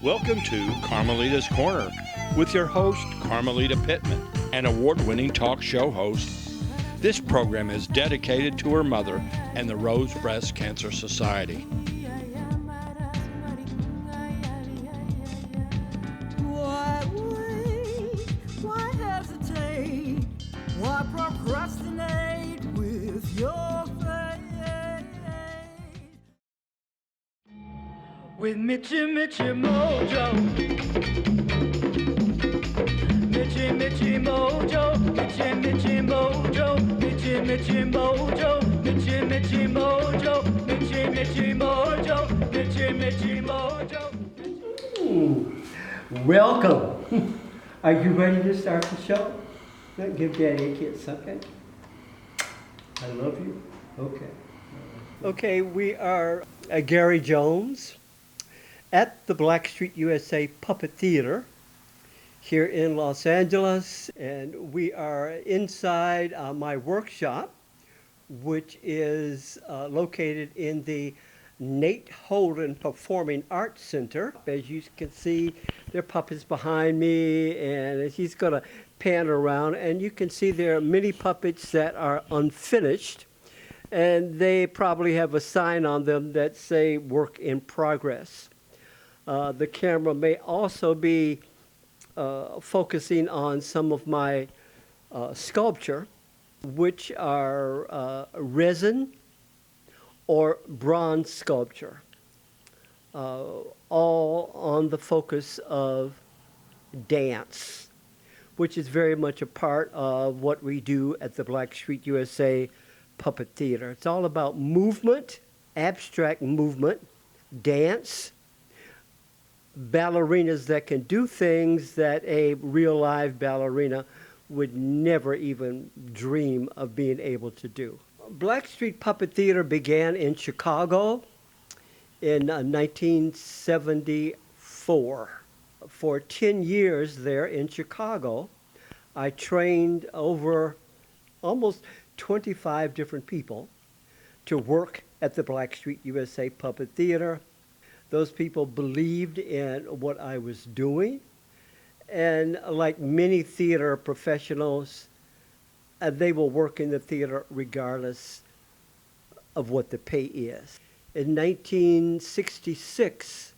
Welcome to Carmelita's Corner with your host, Carmelita Pittman, an award-winning talk show host. This program is dedicated to her mother and the Rose Breast Cancer Society. Why wait? Why hesitate? Why procrastinate with your faith? With Mitchy Mojo. Mitchy Mojo. Mitchy Mojo. Mitchy Mojo. Mitchy Mojo. Mitchy Mojo. Welcome. Are you ready to start the show? Give Daddy a kiss, okay? I love you. Okay. Okay, we are Gary Jones at the Blackstreet USA Puppet Theater here in Los Angeles, and we are inside my workshop, which is located in the Nate Holden Performing Arts Center. As you can see, there are puppets behind me, and he's going to pan around, and you can see there are many puppets that are unfinished, and they probably have a sign on them that say work in progress. The camera may also be focusing on some of my sculpture, which are resin or bronze sculpture, all on the focus of dance, which is very much a part of what we do at the Blackstreet USA Puppet Theater. It's all about movement, abstract movement, dance, ballerinas that can do things that a real live ballerina would never even dream of being able to do. Blackstreet Puppet Theater began in Chicago in 1974. For 10 years there in Chicago, I trained over almost 25 different people to work at the Blackstreet USA Puppet Theater. Those people believed in what I was doing, and like many theater professionals, they will work in the theater regardless of what the pay is. In 1966,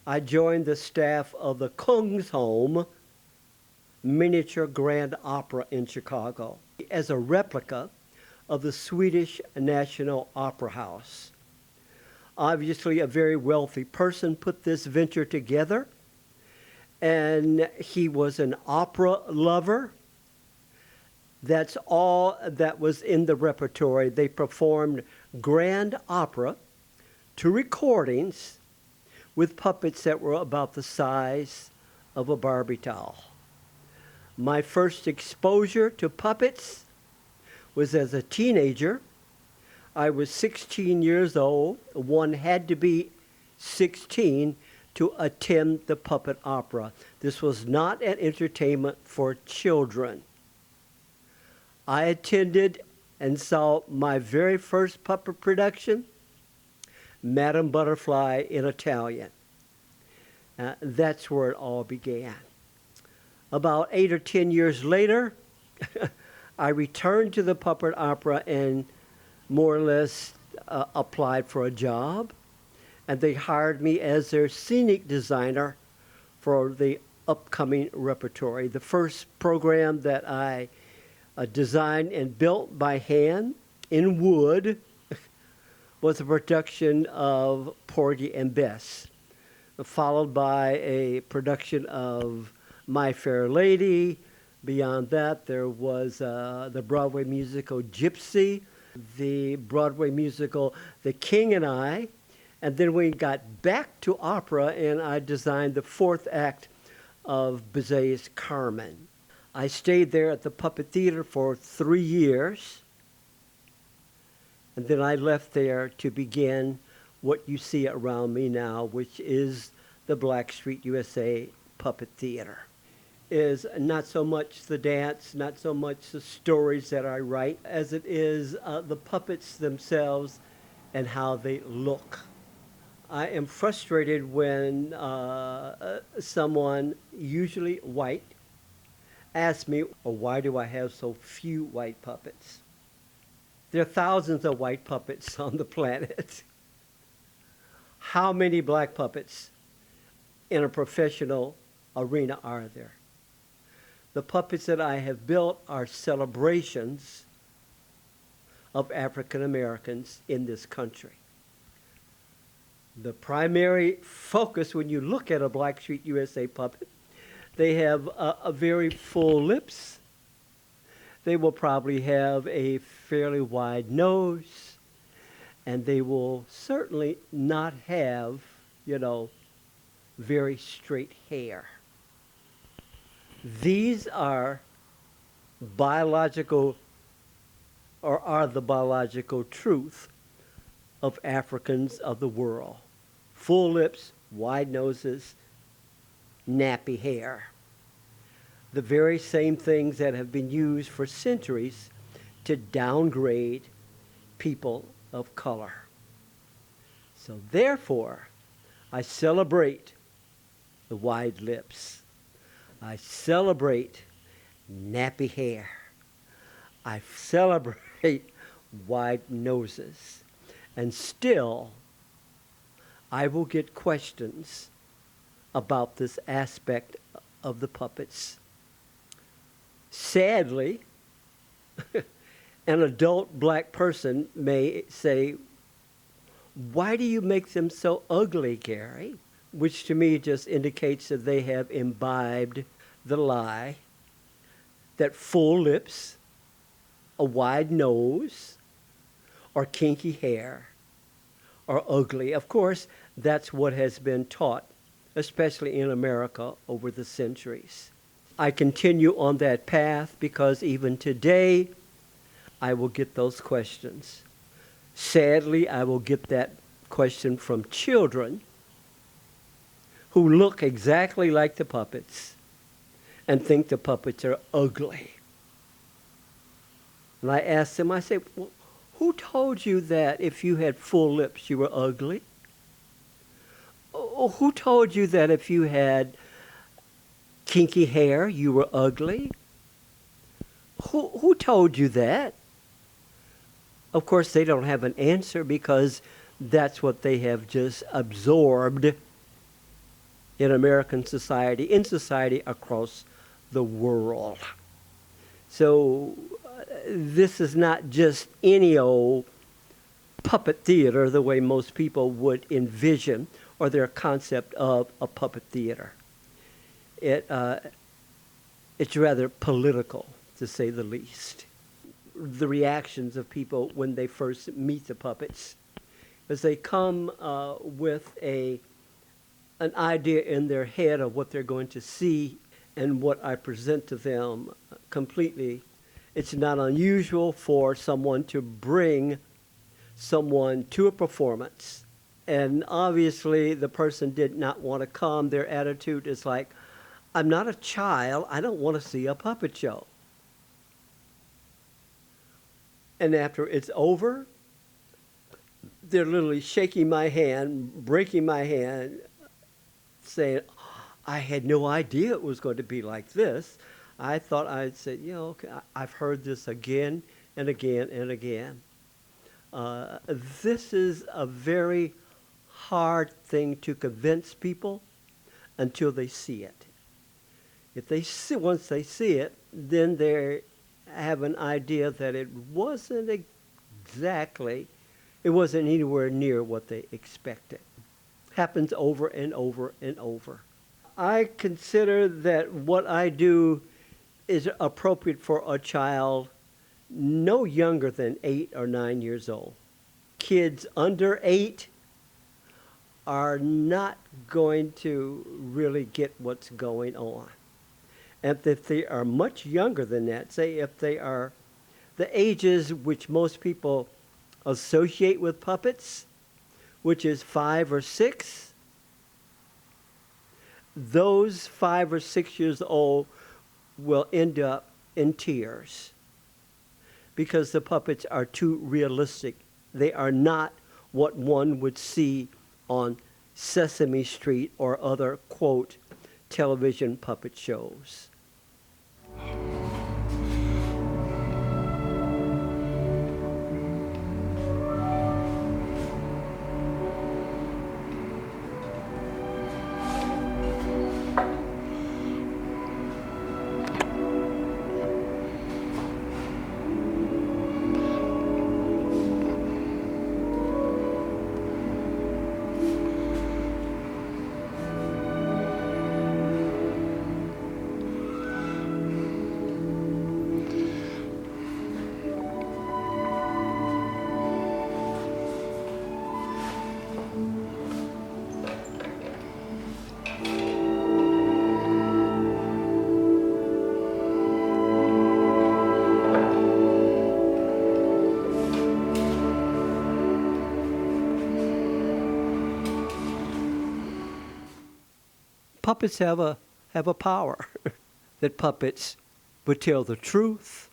I joined the staff of the Kungsholm Miniature Grand Opera in Chicago as a replica of the Swedish National Opera House. Obviously, a very wealthy person put this venture together, and he was an opera lover. That's all that was in the repertory. They performed grand opera to recordings with puppets that were about the size of a Barbie doll. My first exposure to puppets was as a teenager. I was 16 years old. One had to be 16 to attend the puppet opera. This was not an entertainment for children. I attended and saw my very first puppet production, Madame Butterfly in Italian. That's where it all began. About 8 or 10 years later, I returned to the puppet opera and more or less applied for a job, and they hired me as their scenic designer for the upcoming repertory. The first program that I designed and built by hand in wood was a production of Porgy and Bess, followed by a production of My Fair Lady. Beyond that, there was the Broadway musical Gypsy, the Broadway musical The King and I, and then we got back to opera, and I designed the fourth act of Bizet's Carmen. I stayed there at the Puppet Theater for 3 years, and then I left there to begin what you see around me now, which is the Blackstreet USA Puppet Theater. Is not so much the dance, not so much the stories that I write, as it is the puppets themselves and how they look. I am frustrated when someone, usually white, asks me, "Oh, why do I have so few white puppets?" There are thousands of white puppets on the planet. How many black puppets in a professional arena are there? The puppets that I have built are celebrations of African Americans in this country. The primary focus when you look at a Blackstreet USA puppet, they have a very full lips. They will probably have a fairly wide nose, and they will certainly not have, very straight hair. These are biological, or are the biological truth of Africans of the world. Full lips, wide noses, nappy hair. The very same things that have been used for centuries to downgrade people of color. So therefore, I celebrate the wide lips. I celebrate nappy hair. I celebrate wide noses. And still, I will get questions about this aspect of the puppets. Sadly, an adult black person may say, "Why do you make them so ugly, Gary?" Which to me just indicates that they have imbibed the lie that full lips, a wide nose, or kinky hair are ugly. Of course, that's what has been taught, especially in America over the centuries. I continue on that path because even today, I will get those questions. Sadly, I will get that question from children who look exactly like the puppets and think the puppets are ugly. And I ask them, I say, "Well, who told you that if you had full lips you were ugly? Oh, who told you that if you had kinky hair you were ugly? Who told you that?" Of course, they don't have an answer because that's what they have just absorbed in American society, in society across the world. So this is not just any old puppet theater the way most people would envision or their concept of a puppet theater. It's rather political, to say the least. The reactions of people when they first meet the puppets, as they come with an idea in their head of what they're going to see and what I present to them completely. It's not unusual for someone to bring someone to a performance, and obviously the person did not want to come. Their attitude is like, "I'm not a child. I don't want to see a puppet show." And after it's over, they're literally shaking my hand, breaking my hand, saying, "I had no idea it was going to be like this. I thought," I'd say, "Okay, I've heard this again and again and again." This is a very hard thing to convince people until they see it. Once they see it, then they have an idea that it wasn't anywhere near what they expected. Happens over and over and over. I consider that what I do is appropriate for a child no younger than 8 or 9 years old. Kids under 8 are not going to really get what's going on. And if they are much younger than that, say if they are the ages which most people associate with puppets, which is 5 or 6, those 5 or 6 years old will end up in tears because the puppets are too realistic. They are not what one would see on Sesame Street or other, quote, television puppet shows. Puppets have a power that puppets would tell the truth,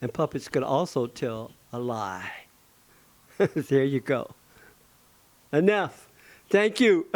and puppets could also tell a lie. There you go. Enough. Thank you.